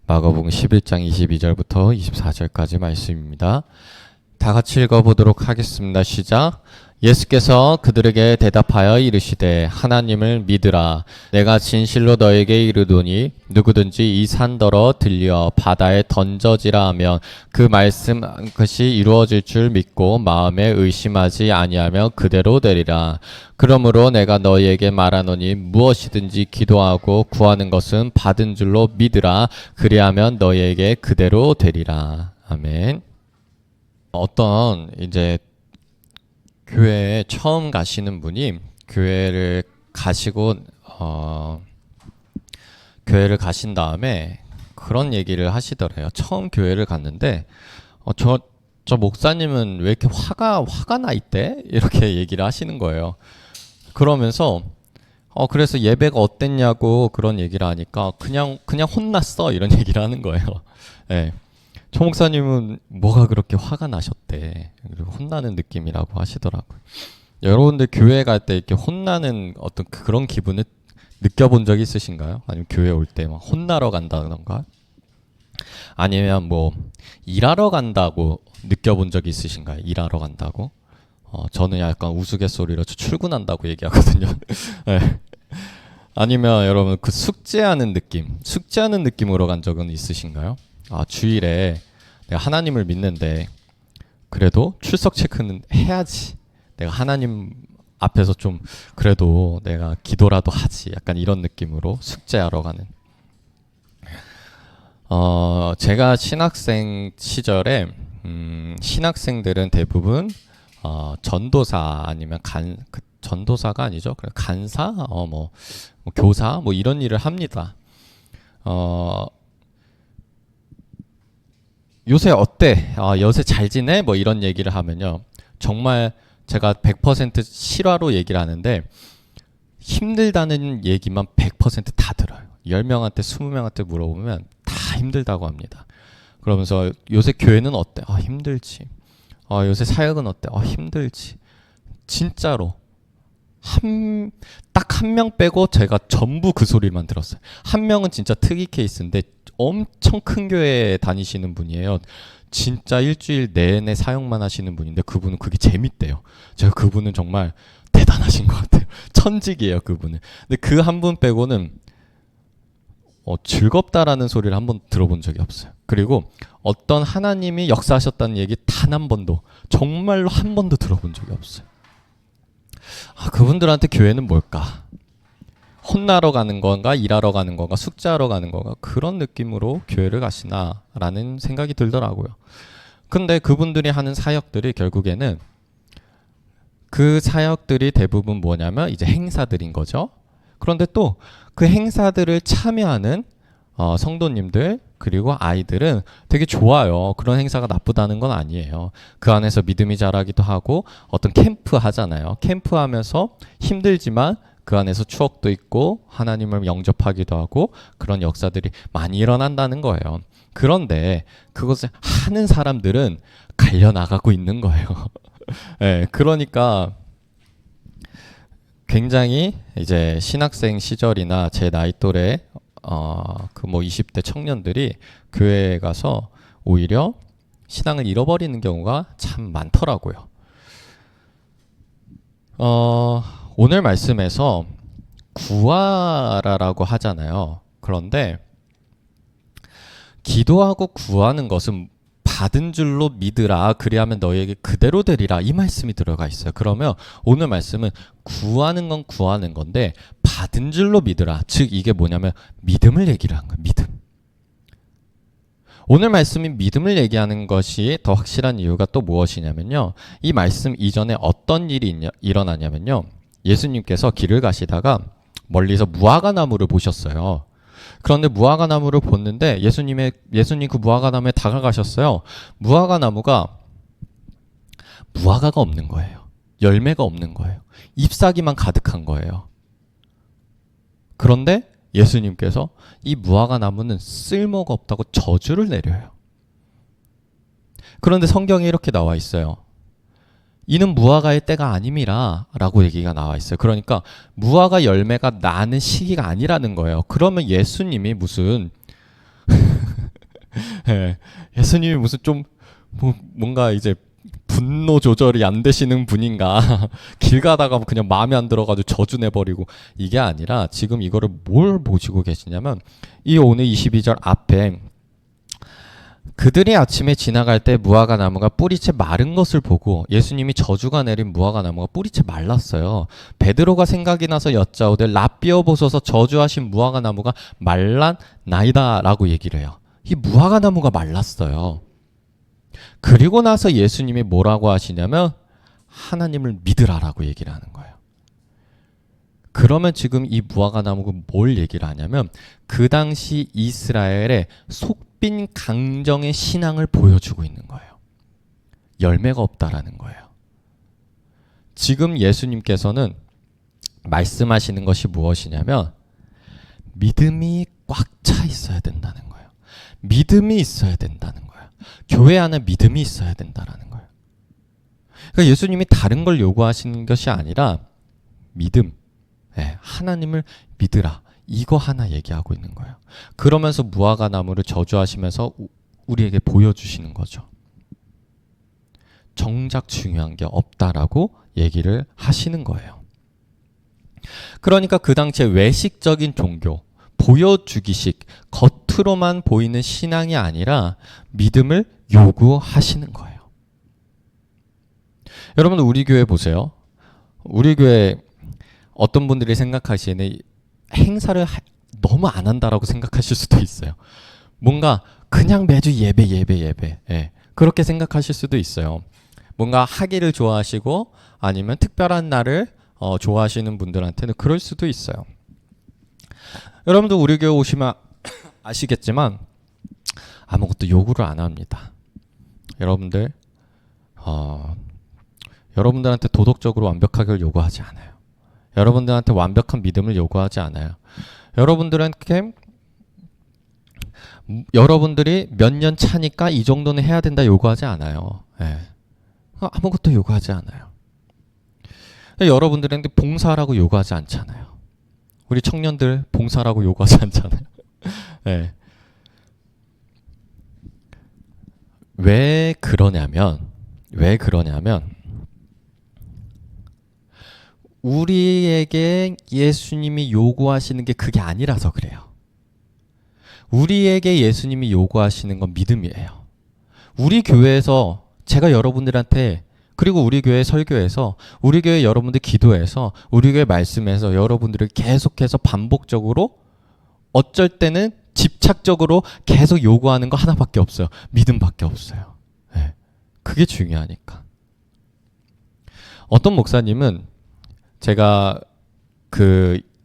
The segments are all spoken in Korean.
마가복음 11장 22절부터 24절까지 말씀입니다. 다 같이 읽어보도록 하겠습니다. 시작. 예수께서 그들에게 대답하여 이르시되 하나님을 믿으라. 내가 진실로 너에게 이르노니 누구든지 이 산더러 들려 바다에 던져지라 하면 그 말씀 것이 이루어질 줄 믿고 마음에 의심하지 아니하며 그대로 되리라. 그러므로 내가 너희에게 말하노니 무엇이든지 기도하고 구하는 것은 받은 줄로 믿으라. 그리하면 너희에게 그대로 되리라. 아멘. 어떤 이제 교회에 처음 가시는 분이 교회를 가시고 교회를 가신 다음에 그런 얘기를 하시더래요. 처음 교회를 갔는데 저 목사님은 왜 이렇게 화가 나 있대? 이렇게 얘기를 하시는 거예요. 그러면서 그래서 예배가 어땠냐고 그런 얘기를 하니까 그냥 혼났어 이런 얘기를 하는 거예요. 네. 조 목사님은 뭐가 그렇게 화가 나셨대. 그리고 혼나는 느낌이라고 하시더라고요. 여러분들 교회 갈 때 이렇게 혼나는 어떤 그런 기분을 느껴본 적 있으신가요? 아니면 교회 올 때 막 혼나러 간다던가? 아니면 뭐 일하러 간다고 느껴본 적 있으신가요? 일하러 간다고? 저는 약간 우스갯소리로 출근한다고 얘기하거든요. 네. 아니면 여러분 그 숙제하는 느낌으로 간 적은 있으신가요? 주일에 내가 하나님을 믿는데 그래도 출석 체크는 해야지. 내가 하나님 앞에서 좀 그래도 내가 기도라도 하지. 약간 이런 느낌으로 숙제하러 가는. 제가 신학생 시절에 신학생들은 대부분 전도사 아니면 전도사가 아니죠. 간사, 뭐 교사 뭐 이런 일을 합니다. 요새 어때? 요새 잘 지내? 뭐 이런 얘기를 하면요. 정말 제가 100% 실화로 얘기를 하는데 힘들다는 얘기만 100% 다 들어요. 10명한테 20명한테 물어보면 다 힘들다고 합니다. 그러면서 요새 교회는 어때? 힘들지. 요새 사역은 어때? 힘들지. 진짜로 딱 한 명 빼고 제가 전부 그 소리만 들었어요. 한 명은 진짜 특이 케이스인데 엄청 큰 교회에 다니시는 분이에요. 진짜 일주일 내내 사역만 하시는 분인데 그분은 그게 재밌대요. 제가 그분은 정말 대단하신 것 같아요. 천직이에요, 그분은. 근데 그 한 분 빼고는 즐겁다라는 소리를 한번 들어본 적이 없어요. 그리고 어떤 하나님이 역사하셨다는 얘기 단 한 번도, 정말로 한 번도 들어본 적이 없어요. 그분들한테 교회는 뭘까? 혼나러 가는 건가? 일하러 가는 건가? 숙제하러 가는 건가? 그런 느낌으로 교회를 가시나라는 생각이 들더라고요. 근데 그분들이 하는 사역들이 결국에는 그 사역들이 대부분 뭐냐면 이제 행사들인 거죠. 그런데 또 그 행사들을 참여하는 성도님들 그리고 아이들은 되게 좋아요. 그런 행사가 나쁘다는 건 아니에요. 그 안에서 믿음이 자라기도 하고 어떤 캠프 하잖아요. 캠프 하면서 힘들지만 그 안에서 추억도 있고 하나님을 영접하기도 하고 그런 역사들이 많이 일어난다는 거예요. 그런데 그것을 하는 사람들은 갈려나가고 있는 거예요. 네, 그러니까 굉장히 이제 신학생 시절이나 제 나이 또래 그 뭐 20대 청년들이 교회에 가서 오히려 신앙을 잃어버리는 경우가 참 많더라고요. 오늘 말씀에서 구하라라고 하잖아요. 그런데 기도하고 구하는 것은 받은 줄로 믿으라. 그리하면 너희에게 그대로 되리라. 이 말씀이 들어가 있어요. 그러면 오늘 말씀은 구하는 건 구하는 건데 받은 줄로 믿으라. 즉 이게 뭐냐면 믿음을 얘기를 한 거예요. 믿음. 오늘 말씀이 믿음을 얘기하는 것이 더 확실한 이유가 또 무엇이냐면요. 이 말씀 이전에 어떤 일이 일어나냐면요. 예수님께서 길을 가시다가 멀리서 무화과 나무를 보셨어요. 그런데 무화과 나무를 봤는데 예수님 그 무화과 나무에 다가가셨어요. 무화과 나무가 무화과가 없는 거예요. 열매가 없는 거예요. 잎사귀만 가득한 거예요. 그런데 예수님께서 이 무화과 나무는 쓸모가 없다고 저주를 내려요. 그런데 성경에 이렇게 나와 있어요. 이는 무화과의 때가 아님이라 라고 얘기가 나와 있어요. 그러니까 무화과 열매가 나는 시기가 아니라는 거예요. 그러면 예수님이 무슨 예, 예수님이 무슨 좀 뭔가 이제 분노 조절이 안 되시는 분인가 길 가다가 그냥 마음에 안 들어가지고 저주 내버리고 이게 아니라 지금 이거를 뭘 보시고 계시냐면 이 오늘 22절 앞에 그들이 아침에 지나갈 때 무화과 나무가 뿌리채 마른 것을 보고 예수님이 저주가 내린 무화과 나무가 뿌리채 말랐어요. 베드로가 생각이 나서 여짜오되 라삐어 보소서 저주하신 무화과 나무가 말랐나이다 라고 얘기를 해요. 이 무화과 나무가 말랐어요. 그리고 나서 예수님이 뭐라고 하시냐면 하나님을 믿으라라고 얘기를 하는 거예요. 그러면 지금 이 무화과 나무가 뭘 얘기를 하냐면 그 당시 이스라엘의 속빈 강정의 신앙을 보여주고 있는 거예요. 열매가 없다라는 거예요. 지금 예수님께서는 말씀하시는 것이 무엇이냐면 믿음이 꽉 차 있어야 된다는 거예요. 믿음이 있어야 된다는 거예요. 교회 안에 믿음이 있어야 된다라는 거예요. 그러니까 예수님이 다른 걸 요구하시는 것이 아니라 믿음, 하나님을 믿으라. 이거 하나 얘기하고 있는 거예요. 그러면서 무화과 나무를 저주하시면서 우리에게 보여주시는 거죠. 정작 중요한 게 없다라고 얘기를 하시는 거예요. 그러니까 그 당시에 외식적인 종교, 보여주기식, 겉으로만 보이는 신앙이 아니라 믿음을 요구하시는 거예요. 여러분 우리 교회 보세요. 우리 교회 어떤 분들이 생각하시는 행사를 너무 안 한다라고 생각하실 수도 있어요. 뭔가 그냥 매주 예배. 그렇게 생각하실 수도 있어요. 뭔가 하기를 좋아하시고 아니면 특별한 날을 좋아하시는 분들한테는 그럴 수도 있어요. 여러분도 우리 교회 오시면 아시겠지만 아무것도 요구를 안 합니다. 여러분들 여러분들한테 도덕적으로 완벽하게 요구하지 않아요. 여러분들한테 완벽한 믿음을 요구하지 않아요. 여러분들이 몇 년 차니까 이 정도는 해야 된다 요구하지 않아요. 아무것도 요구하지 않아요. 여러분들한테 봉사라고 요구하지 않잖아요. 우리 청년들 봉사라고 요구하지 않잖아요. 왜 그러냐면 우리에게 예수님이 요구하시는 게 그게 아니라서 그래요. 우리에게 예수님이 요구하시는 건 믿음이에요. 우리 교회에서 제가 여러분들한테 그리고 우리 교회 설교에서 우리 교회 여러분들 기도해서 우리 교회 말씀에서 여러분들을 계속해서 반복적으로 어쩔 때는 집착적으로 계속 요구하는 거 하나밖에 없어요. 믿음밖에 없어요. 그게 중요하니까. 어떤 목사님은 제가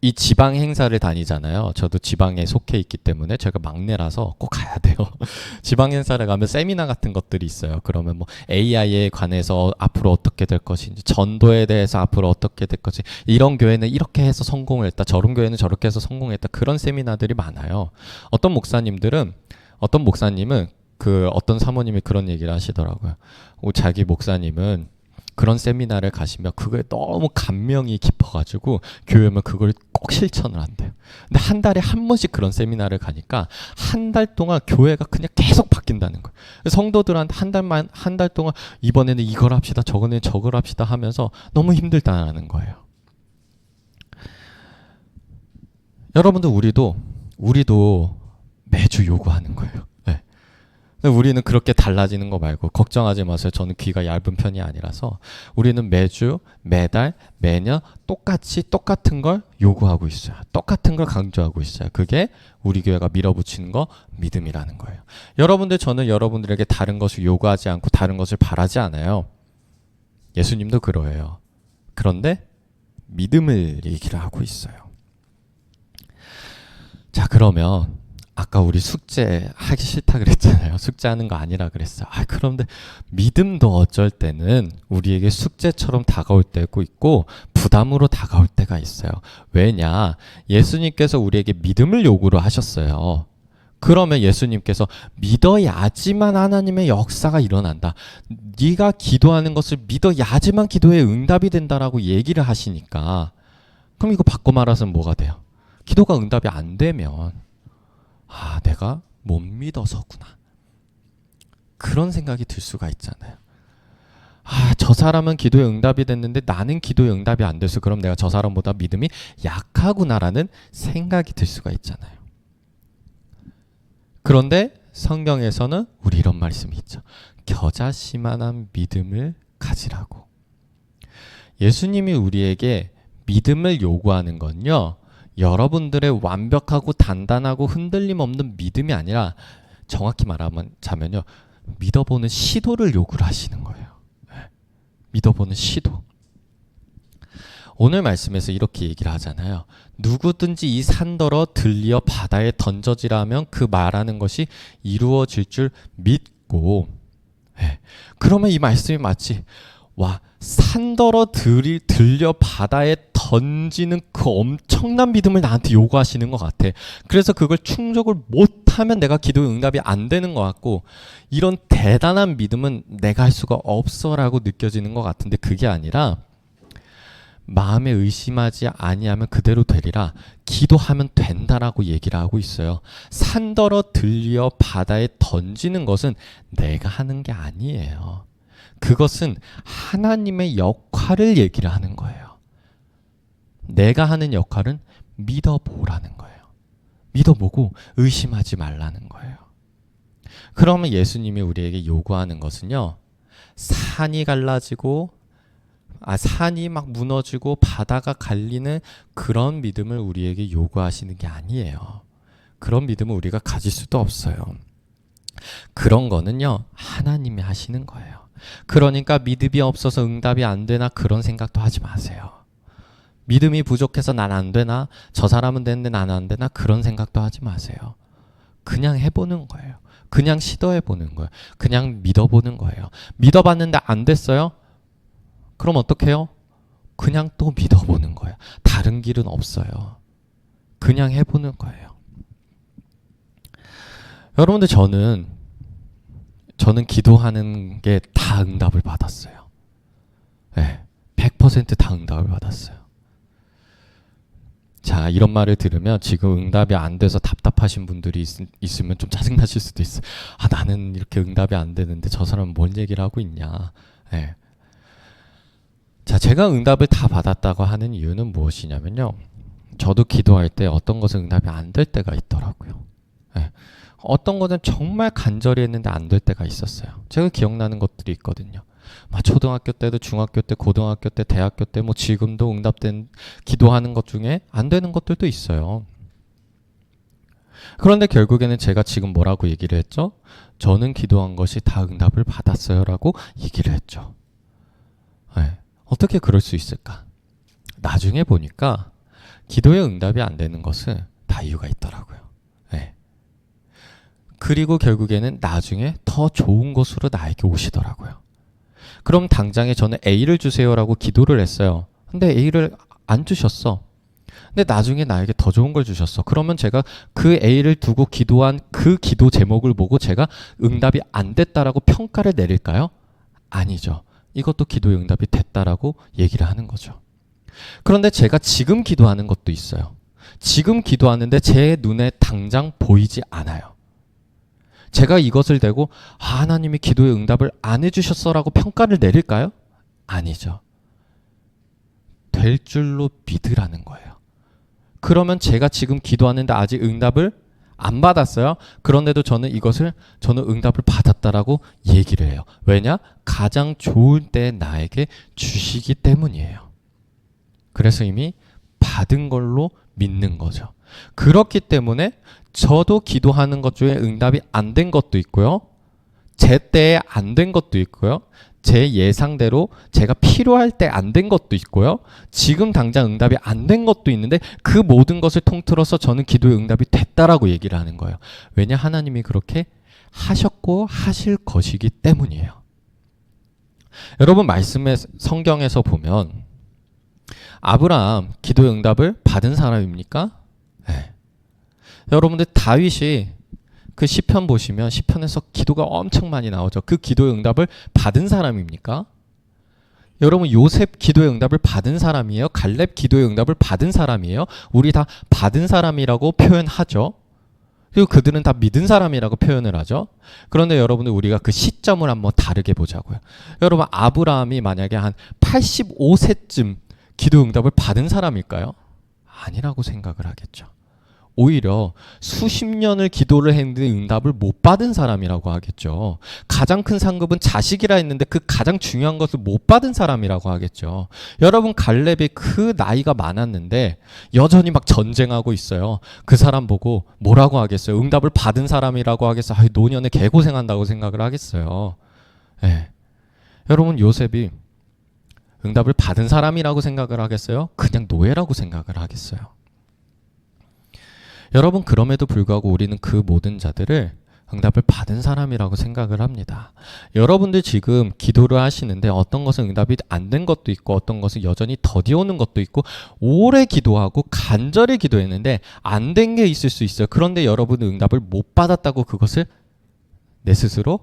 이 지방 행사를 다니잖아요. 저도 지방에 속해 있기 때문에 제가 막내라서 꼭 가야 돼요. 지방 행사를 가면 세미나 같은 것들이 있어요. 그러면 뭐 AI에 관해서 앞으로 어떻게 될 것인지, 전도에 대해서 앞으로 어떻게 될 것인지, 이런 교회는 이렇게 해서 성공을 했다, 저런 교회는 저렇게 해서 성공했다, 그런 세미나들이 많아요. 어떤 목사님은 어떤 사모님이 그런 얘기를 하시더라고요. 자기 목사님은 그런 세미나를 가시면 그거에 너무 감명이 깊어가지고 교회 오면 그걸 꼭 실천을 한대요. 근데 한 달에 한 번씩 그런 세미나를 가니까 한 달 동안 교회가 그냥 계속 바뀐다는 거예요. 성도들한테 한 달 동안 이번에는 이걸 합시다, 저번에는 저걸 합시다 하면서 너무 힘들다는 거예요. 여러분들 우리도 매주 요구하는 거예요. 우리는 그렇게 달라지는 거 말고 걱정하지 마세요. 저는 귀가 얇은 편이 아니라서 우리는 매주, 매달, 매년 똑같은 걸 요구하고 있어요. 똑같은 걸 강조하고 있어요. 그게 우리 교회가 밀어붙이는 거 믿음이라는 거예요. 저는 여러분들에게 다른 것을 요구하지 않고 다른 것을 바라지 않아요. 예수님도 그러해요. 그런데 믿음을 얘기를 하고 있어요. 자, 그러면 아까 우리 숙제 하기 싫다 그랬잖아요. 숙제하는 거 아니라 그랬어요. 그런데 믿음도 어쩔 때는 우리에게 숙제처럼 다가올 때도 있고 부담으로 다가올 때가 있어요. 왜냐? 예수님께서 우리에게 믿음을 요구를 하셨어요. 그러면 예수님께서 믿어야지만 하나님의 역사가 일어난다. 네가 기도하는 것을 믿어야지만 기도에 응답이 된다라고 얘기를 하시니까 그럼 이거 바꿔 말해서는 뭐가 돼요? 기도가 응답이 안 되면 내가 못 믿어서구나. 그런 생각이 들 수가 있잖아요. 아, 저 사람은 기도에 응답이 됐는데 나는 기도에 응답이 안 돼서 그럼 내가 저 사람보다 믿음이 약하구나라는 생각이 들 수가 있잖아요. 그런데 성경에서는 우리 이런 말씀이 있죠. 겨자씨만한 믿음을 가지라고. 예수님이 우리에게 믿음을 요구하는 건요, 여러분들의 완벽하고 단단하고 흔들림 없는 믿음이 아니라 정확히 말하자면요, 믿어보는 시도를 요구를 하시는 거예요. 믿어보는 시도. 오늘 말씀에서 이렇게 얘기를 하잖아요. 누구든지 이 산더러 들리어 바다에 던져지라 하면 그 말하는 것이 이루어질 줄 믿고. 그러면 이 말씀이 마치 산더러 들려 바다에 던지는 그 엄청난 믿음을 나한테 요구하시는 것 같아. 그래서 그걸 충족을 못하면 내가 기도의 응답이 안 되는 것 같고, 이런 대단한 믿음은 내가 할 수가 없어라고 느껴지는 것 같은데, 그게 아니라 마음에 의심하지 아니하면 그대로 되리라, 기도하면 된다라고 얘기를 하고 있어요. 산더러 들려 바다에 던지는 것은 내가 하는 게 아니에요. 그것은 하나님의 역할을 얘기를 하는 거예요. 내가 하는 역할은 믿어보라는 거예요. 믿어보고 의심하지 말라는 거예요. 그러면 예수님이 우리에게 요구하는 것은요, 산이 갈라지고 산이 막 무너지고 바다가 갈리는 그런 믿음을 우리에게 요구하시는 게 아니에요. 그런 믿음을 우리가 가질 수도 없어요. 그런 거는요, 하나님이 하시는 거예요. 그러니까 믿음이 없어서 응답이 안 되나 그런 생각도 하지 마세요. 믿음이 부족해서 난 안 되나, 저 사람은 되는데 난 안 되나 그런 생각도 하지 마세요. 그냥 해보는 거예요. 그냥 시도해보는 거예요. 그냥 믿어보는 거예요. 믿어봤는데 안 됐어요? 그럼 어떡해요? 그냥 또 믿어보는 거예요. 다른 길은 없어요. 그냥 해보는 거예요. 여러분들, 저는 기도하는 게 다 응답을 받았어요. 100%다 응답을 받았어요. 자, 이런 말을 들으면 지금 응답이 안 돼서 답답하신 분들이 있으면 좀 짜증나실 수도 있어요. 나는 이렇게 응답이 안 되는데 저 사람은 뭔 얘기를 하고 있냐. 자, 제가 응답을 다 받았다고 하는 이유는 무엇이냐면요, 저도 기도할 때 어떤 것은 응답이 안 될 때가 있더라고요. 어떤 것은 정말 간절히 했는데 안 될 때가 있었어요. 제가 기억나는 것들이 있거든요. 초등학교 때도, 중학교 때, 고등학교 때, 대학교 때, 지금도 응답된 기도하는 것 중에 안 되는 것들도 있어요. 그런데 결국에는 제가 지금 뭐라고 얘기를 했죠? 저는 기도한 것이 다 응답을 받았어요 라고 얘기를 했죠. 어떻게 그럴 수 있을까? 나중에 보니까 기도의 응답이 안 되는 것은 다 이유가 있더라고요. 그리고 결국에는 나중에 더 좋은 것으로 나에게 오시더라고요. 그럼 당장에 저는 A를 주세요라고 기도를 했어요. 근데 A를 안 주셨어. 근데 나중에 나에게 더 좋은 걸 주셨어. 그러면 제가 그 A를 두고 기도한 그 기도 제목을 보고 제가 응답이 안 됐다라고 평가를 내릴까요? 아니죠. 이것도 기도의 응답이 됐다라고 얘기를 하는 거죠. 그런데 제가 지금 기도하는 것도 있어요. 지금 기도하는데 제 눈에 당장 보이지 않아요. 제가 이것을 대고 하나님이 기도의 응답을 안 해주셨어라고 평가를 내릴까요? 아니죠. 될 줄로 믿으라는 거예요. 그러면 제가 지금 기도하는데 아직 응답을 안 받았어요. 그런데도 저는 응답을 받았다라고 얘기를 해요. 왜냐? 가장 좋을 때 나에게 주시기 때문이에요. 그래서 이미 받은 걸로 믿는 거죠. 그렇기 때문에 저도 기도하는 것 중에 응답이 안 된 것도 있고요. 제 때에 안 된 것도 있고요. 제 예상대로 제가 필요할 때 안 된 것도 있고요. 지금 당장 응답이 안 된 것도 있는데 그 모든 것을 통틀어서 저는 기도의 응답이 됐다라고 얘기를 하는 거예요. 왜냐? 하나님이 그렇게 하셨고 하실 것이기 때문이에요. 여러분, 말씀의 성경에서 보면 아브라함 기도의 응답을 받은 사람입니까? 여러분들, 다윗이 그 시편 보시면 시편에서 기도가 엄청 많이 나오죠. 그 기도의 응답을 받은 사람입니까? 여러분, 요셉 기도의 응답을 받은 사람이에요? 갈렙 기도의 응답을 받은 사람이에요? 우리 다 받은 사람이라고 표현하죠. 그리고 그들은 다 믿은 사람이라고 표현을 하죠. 그런데 여러분들 우리가 그 시점을 한번 다르게 보자고요. 여러분 아브라함이 만약에 한 85세쯤 기도 응답을 받은 사람일까요? 아니라고 생각을 하겠죠. 오히려 수십 년을 기도를 했는데 응답을 못 받은 사람이라고 하겠죠. 가장 큰 상급은 자식이라 했는데 그 가장 중요한 것을 못 받은 사람이라고 하겠죠. 여러분 갈렙이 그 나이가 많았는데 여전히 막 전쟁하고 있어요. 그 사람 보고 뭐라고 하겠어요? 응답을 받은 사람이라고 하겠어요? 아이, 노년에 개고생한다고 생각을 하겠어요. 네. 여러분 요셉이 응답을 받은 사람이라고 생각을 하겠어요? 그냥 노예라고 생각을 하겠어요. 여러분 그럼에도 불구하고 우리는 그 모든 자들을 응답을 받은 사람이라고 생각을 합니다. 여러분들 지금 기도를 하시는데 어떤 것은 응답이 안 된 것도 있고 어떤 것은 여전히 더디오는 것도 있고 오래 기도하고 간절히 기도했는데 안 된 게 있을 수 있어요. 그런데 여러분은 응답을 못 받았다고 그것을 내 스스로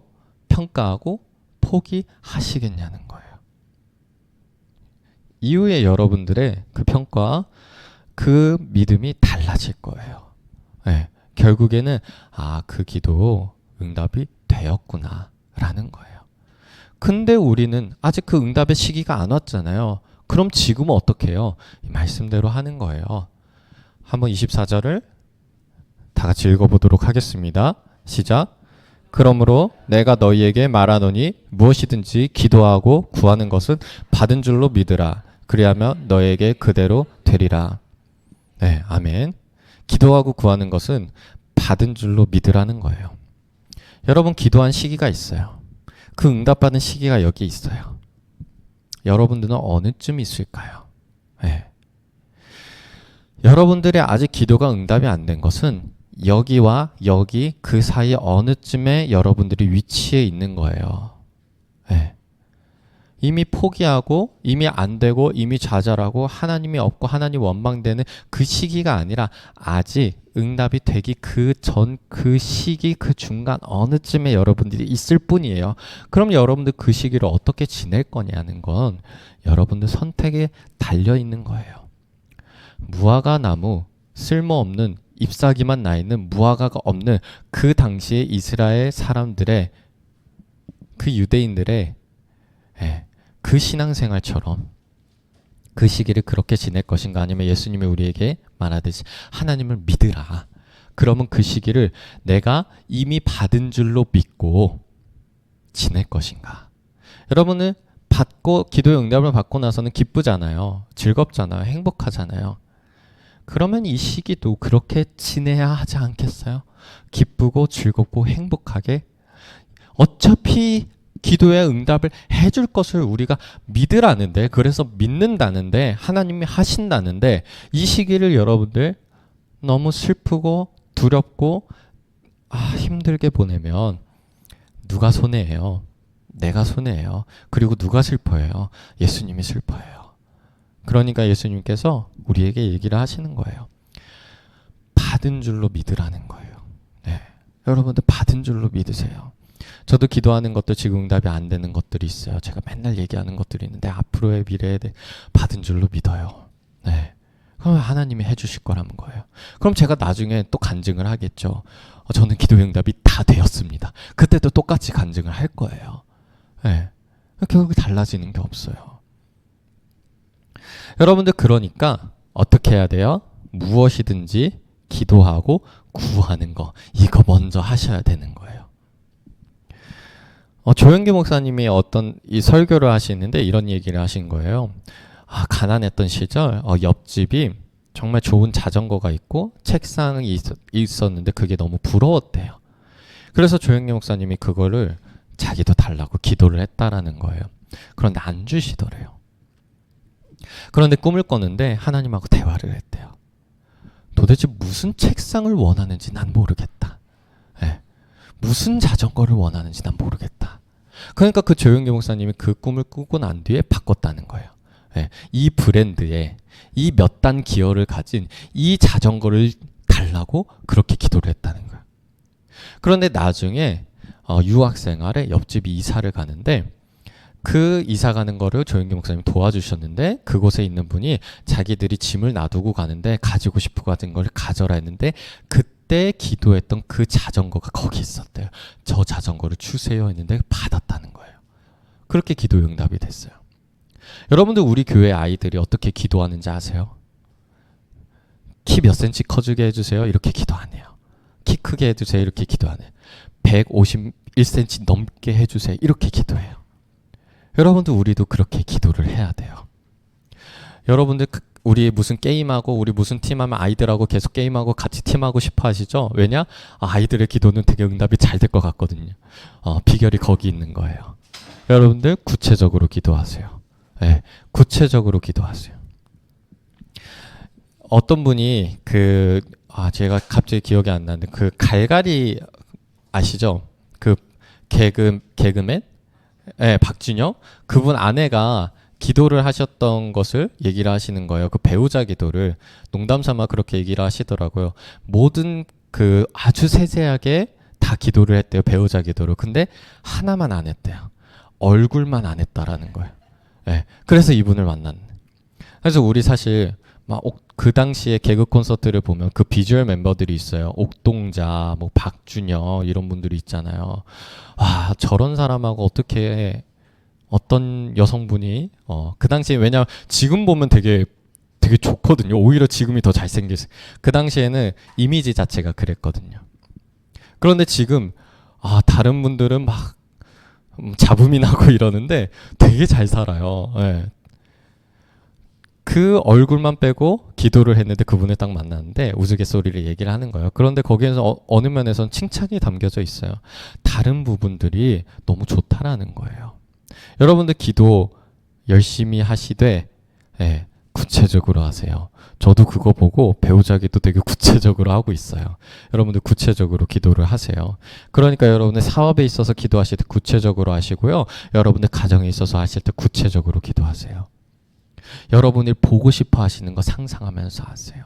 평가하고 포기하시겠냐는 거예요. 이후에 여러분들의 그 평가, 그 믿음이 달라질 거예요. 네, 결국에는 그 기도 응답이 되었구나 라는 거예요. 근데 우리는 아직 그 응답의 시기가 안 왔잖아요. 그럼 지금은 어떻게 해요? 이 말씀대로 하는 거예요. 한번 24절을 다 같이 읽어보도록 하겠습니다. 시작. 그러므로 내가 너희에게 말하노니 무엇이든지 기도하고 구하는 것은 받은 줄로 믿으라. 그리하면 너희에게 그대로 되리라. 네, 아멘. 기도하고 구하는 것은 받은 줄로 믿으라는 거예요. 여러분 기도한 시기가 있어요. 그 응답받은 시기가 여기 있어요. 여러분들은 어느쯤 있을까요? 네. 여러분들의 아직 기도가 응답이 안 된 것은 여기와 여기 그 사이 어느쯤에 여러분들이 위치해 있는 거예요. 네. 이미 포기하고 이미 안 되고 이미 좌절하고 하나님이 없고 하나님 원망되는 그 시기가 아니라 아직 응답이 되기 그 전 그 시기 그 중간 어느쯤에 여러분들이 있을 뿐이에요. 그럼 여러분들 그 시기를 어떻게 지낼 거냐는 건 여러분들 선택에 달려 있는 거예요. 무화과 나무 쓸모없는 잎사귀만 나 있는 무화과가 없는 그 당시에 이스라엘 사람들의 그 유대인들의 그 신앙생활처럼 그 시기를 그렇게 지낼 것인가 아니면 예수님이 우리에게 말하듯이 하나님을 믿으라. 그러면 그 시기를 내가 이미 받은 줄로 믿고 지낼 것인가. 여러분은 받고 기도의 응답을 받고 나서는 기쁘잖아요. 즐겁잖아요. 행복하잖아요. 그러면 이 시기도 그렇게 지내야 하지 않겠어요? 기쁘고 즐겁고 행복하게 어차피 기도의 응답을 해줄 것을 우리가 믿으라는데 그래서 믿는다는데 하나님이 하신다는데 이 시기를 여러분들 너무 슬프고 두렵고 힘들게 보내면 누가 손해예요? 내가 손해예요. 그리고 누가 슬퍼해요? 예수님이 슬퍼해요. 그러니까 예수님께서 우리에게 얘기를 하시는 거예요. 받은 줄로 믿으라는 거예요. 네. 여러분들 받은 줄로 믿으세요. 저도 기도하는 것도 지금 응답이 안 되는 것들이 있어요. 제가 맨날 얘기하는 것들이 있는데 앞으로의 미래에 받은 줄로 믿어요. 네. 그럼 하나님이 해주실 거라는 거예요. 그럼 제가 나중에 또 간증을 하겠죠. 저는 기도의 응답이 다 되었습니다. 그때도 똑같이 간증을 할 거예요. 네. 결국 달라지는 게 없어요. 여러분들 그러니까 어떻게 해야 돼요? 무엇이든지 기도하고 구하는 거 이거 먼저 하셔야 되는 거예요. 조영기 목사님이 어떤 이 설교를 하시는데 이런 얘기를 하신 거예요. 가난했던 시절 옆집이 정말 좋은 자전거가 있고 책상이 있었는데 그게 너무 부러웠대요. 그래서 조영기 목사님이 그거를 자기도 달라고 기도를 했다라는 거예요. 그런데 안 주시더래요. 그런데 꿈을 꿨는데 하나님하고 대화를 했대요. 도대체 무슨 책상을 원하는지 난 모르겠다. 네. 무슨 자전거를 원하는지 난 모르겠다. 그러니까 그 조영기 목사님이 그 꿈을 꾸고 난 뒤에 바꿨다는 거예요. 네. 이 브랜드에 이 몇 단 기어를 가진 이 자전거를 달라고 그렇게 기도를 했다는 거예요. 그런데 나중에 유학생활에 옆집이 이사를 가는데 그 이사 가는 거를 조영기 목사님이 도와주셨는데 그곳에 있는 분이 자기들이 짐을 놔두고 가는데 가지고 싶고 가진 걸 가져라 했는데 그때 기도했던 그 자전거가 거기 있었대요. 저 자전거를 주세요 했는데 받았다는 거예요. 그렇게 기도 응답이 됐어요. 여러분들 우리 교회 아이들이 어떻게 기도하는지 아세요? 키 몇 센치 커지게 해주세요. 이렇게 기도 안 해요. 키 크게 해주세요. 이렇게 기도 안 해요. 151cm 넘게 해주세요. 이렇게 기도해요. 여러분들 우리도 그렇게 기도를 해야 돼요. 여러분들 우리 무슨 게임하고 우리 무슨 팀하면 아이들하고 계속 게임하고 같이 팀하고 싶어 하시죠? 왜냐? 아이들의 기도는 되게 응답이 잘 될 것 같거든요. 비결이 거기 있는 거예요. 여러분들 구체적으로 기도하세요. 네, 구체적으로 기도하세요. 어떤 분이 제가 갑자기 기억이 안 나는데 그 갈갈이 아시죠? 그 개그맨? 네, 박준영? 그분 아내가 기도를 하셨던 것을 얘기를 하시는 거예요. 그 배우자 기도를 농담 삼아 그렇게 얘기를 하시더라고요. 모든 아주 세세하게 다 기도를 했대요. 배우자 기도를. 근데 하나만 안 했대요. 얼굴만 안 했다라는 거예요. 네, 그래서 이분을 만났네. 그래서 우리 사실 막 그 당시에 개그 콘서트를 보면 그 비주얼 멤버들이 있어요. 옥동자, 뭐 박준영 이런 분들이 있잖아요. 와, 저런 사람하고 어떻게 어떤 여성분이 그 당시에 왜냐면 지금 보면 되게 좋거든요. 오히려 지금이 더 잘생겼어요. 그 당시에는 이미지 자체가 그랬거든요. 그런데 지금 다른 분들은 막 잡음이 나고 이러는데 되게 잘 살아요. 네. 그 얼굴만 빼고 기도를 했는데 그분을 딱 만났는데 우스갯소리를 얘기를 하는 거예요. 그런데 거기에서 어느 면에서는 칭찬이 담겨져 있어요. 다른 부분들이 너무 좋다라는 거예요. 여러분들 기도 열심히 하시되 구체적으로 하세요. 저도 그거 보고 배우자 기도 되게 구체적으로 하고 있어요. 여러분들 구체적으로 기도를 하세요. 그러니까 여러분들 사업에 있어서 기도하실 때 구체적으로 하시고요. 여러분들 가정에 있어서 하실 때 구체적으로 기도하세요. 여러분이 보고 싶어 하시는 거 상상하면서 하세요.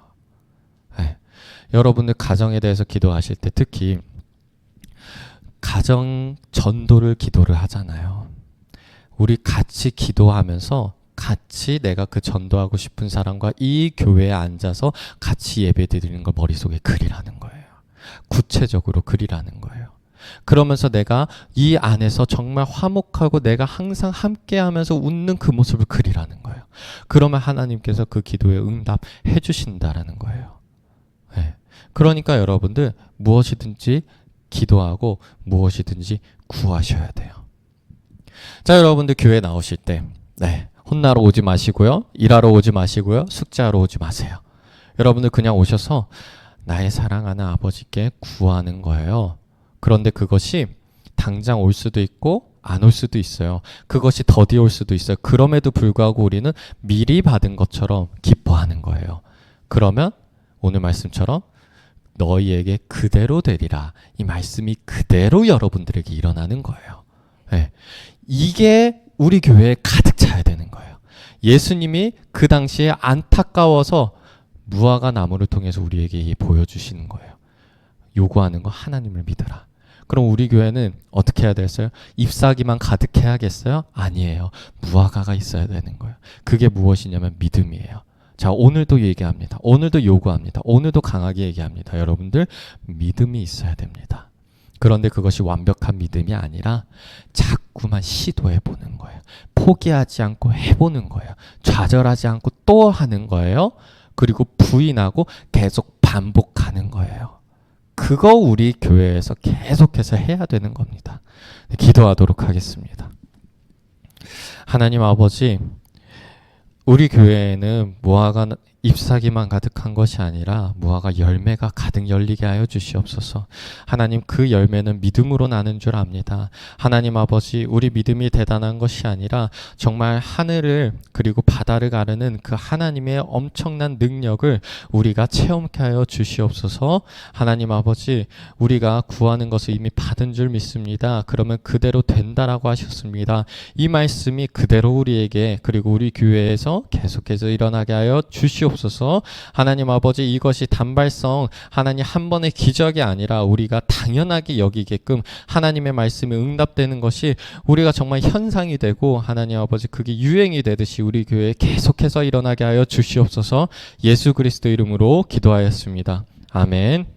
여러분들 가정에 대해서 기도하실 때 특히 가정 전도를 기도를 하잖아요. 우리 같이 기도하면서 같이 내가 그 전도하고 싶은 사람과 이 교회에 앉아서 같이 예배 드리는 걸 머릿속에 그리라는 거예요. 구체적으로 그리라는 거예요. 그러면서 내가 이 안에서 정말 화목하고 내가 항상 함께하면서 웃는 그 모습을 그리라는 거예요. 그러면 하나님께서 그 기도에 응답해 주신다라는 거예요. 그러니까 여러분들 무엇이든지 기도하고 무엇이든지 구하셔야 돼요. 자, 여러분들 교회 나오실 때 혼나러 오지 마시고요. 일하러 오지 마시고요. 숙제하러 오지 마세요. 여러분들 그냥 오셔서 나의 사랑하는 아버지께 구하는 거예요. 그런데 그것이 당장 올 수도 있고 안 올 수도 있어요. 그것이 더디 올 수도 있어요. 그럼에도 불구하고 우리는 미리 받은 것처럼 기뻐하는 거예요. 그러면 오늘 말씀처럼 너희에게 그대로 되리라. 이 말씀이 그대로 여러분들에게 일어나는 거예요. 이게 우리 교회에 가득 차야 되는 거예요. 예수님이 그 당시에 안타까워서 무화과 나무를 통해서 우리에게 보여주시는 거예요. 요구하는 거 하나님을 믿어라. 그럼 우리 교회는 어떻게 해야 되겠어요? 잎사귀만 가득해야겠어요? 아니에요. 무화과가 있어야 되는 거예요. 그게 무엇이냐면 믿음이에요. 자, 오늘도 얘기합니다. 오늘도 요구합니다. 오늘도 강하게 얘기합니다. 여러분들 믿음이 있어야 됩니다. 그런데 그것이 완벽한 믿음이 아니라 자꾸만 시도해 보는 거예요. 포기하지 않고 해보는 거예요. 좌절하지 않고 또 하는 거예요. 그리고 부인하고 계속 반복하는 거예요. 그거 우리 교회에서 계속해서 해야 되는 겁니다. 기도하도록 하겠습니다. 하나님 아버지, 우리 교회에는 무화과 잎사귀만 가득한 것이 아니라 무화과 열매가 가득 열리게 하여 주시옵소서. 하나님, 그 열매는 믿음으로 나는 줄 압니다. 하나님 아버지, 우리 믿음이 대단한 것이 아니라 정말 하늘을 그리고 바다를 가르는 그 하나님의 엄청난 능력을 우리가 체험케 하여 주시옵소서. 하나님 아버지, 우리가 구하는 것을 이미 받은 줄 믿습니다. 그러면 그대로 된다라고 하셨습니다. 이 말씀이 그대로 우리에게 그리고 우리 교회에서 계속해서 일어나게 하여 주시옵소서. 하나님 아버지, 이것이 단발성 하나님 한 번의 기적이 아니라 우리가 당연하게 여기게끔 하나님의 말씀에 응답되는 것이 우리가 정말 현상이 되고 하나님 아버지 그게 유행이 되듯이 우리 교회에 계속해서 일어나게 하여 주시옵소서. 예수 그리스도 이름으로 기도하였습니다. 아멘.